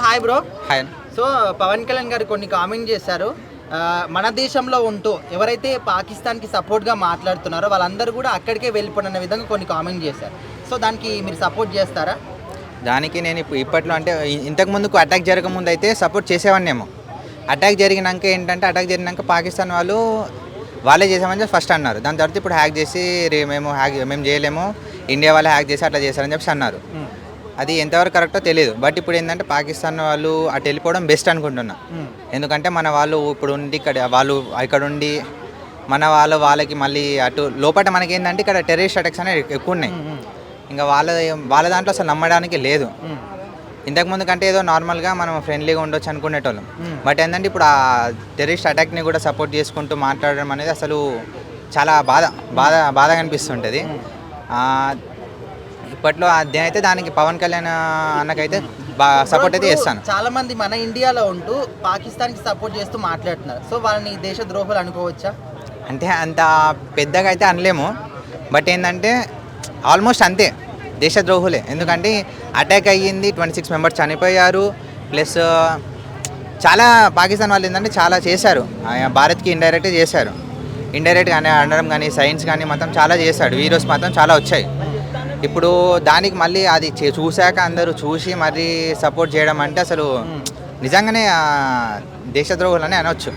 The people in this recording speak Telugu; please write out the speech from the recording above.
Hi bro. Hi. So Pawan Kalyan గారు కొన్ని కామెంట్ చేశారు. మన దేశంలో ఉంటూ ఎవరైతే పాకిస్తాన్కి సపోర్ట్గా మాట్లాడుతున్నారో వాళ్ళందరూ కూడా అక్కడికే వెళ్ళిపోయిన విధంగా కొన్ని కామెంట్ చేశారు. సో దానికి మీరు సపోర్ట్ చేస్తారా? దానికి నేను ఇప్పట్లో అంటే ఇంతకు ముందుకు అటాక్ జరగకముందు అయితే సపోర్ట్ చేసేవాడినేమో. అటాక్ జరిగినాక పాకిస్తాన్ వాళ్ళే చేసామని ఫస్ట్ అన్నారు. దాని తర్వాత ఇప్పుడు హ్యాక్ చేసి మేము చేయలేము, ఇండియా వాళ్ళే హ్యాక్ చేసి అట్లా చేశారని చెప్పి అన్నారు. అది ఎంతవరకు కరెక్టో తెలియదు. బట్ ఇప్పుడు ఏంటంటే పాకిస్తాన్ వాళ్ళు అటు వెళ్ళిపోవడం బెస్ట్ అనుకుంటున్నా. ఎందుకంటే మన వాళ్ళు ఇప్పుడు ఉండి ఇక్కడ ఉండి వాళ్ళకి మళ్ళీ అటు లోపల మనకి ఏంటంటే ఇక్కడ టెర్రరిస్ట్ అటాక్స్ అనేవి ఎక్కువ ఉన్నాయి. ఇంకా వాళ్ళ దాంట్లో అసలు నమ్మడానికి లేదు. ఇంతకుముందు కంటే ఏదో నార్మల్గా మనం ఫ్రెండ్లీగా ఉండొచ్చు అనుకునేటోళ్ళం. బట్ ఏంటంటే ఇప్పుడు ఆ టెర్రరిస్ట్ అటాక్ని కూడా సపోర్ట్ చేసుకుంటూ మాట్లాడడం అనేది అసలు చాలా బాధగా అనిపిస్తుంటుంది. ఇప్పట్లో నేనైతే దానికి పవన్ కళ్యాణ్ అన్నకైతే సపోర్ట్ అయితే చేస్తాను. చాలా మంది మన ఇండియాలో ఉంటూ పాకిస్తాన్కి సపోర్ట్ చేస్తూ మాట్లాడుతున్నారు. సో వాళ్ళని దేశ ద్రోహులు అనుకోవచ్చా? అంటే అంత పెద్దగా అయితే అనలేము. బట్ ఏంటంటే ఆల్మోస్ట్ అంతే, దేశద్రోహులే. ఎందుకంటే అటాక్ అయ్యింది, 26 మెంబర్స్ చనిపోయారు. ప్లస్ చాలా పాకిస్తాన్ వాళ్ళు ఏంటంటే చాలా చేశారు, భారత్కి ఇండైరెక్ట్గా చేశారు. ఇండైరెక్ట్గా అనడం కానీ సైన్స్ కానీ మొత్తం చాలా చేశాడు. వీడియోస్ మాత్రం చాలా వచ్చాయి. ఇప్పుడు దానికి మళ్ళీ అది చూశాక అందరూ చూసి మళ్ళీ సపోర్ట్ చేయడం అంటే అసలు నిజంగానే దేశద్రోహులని అనవచ్చు.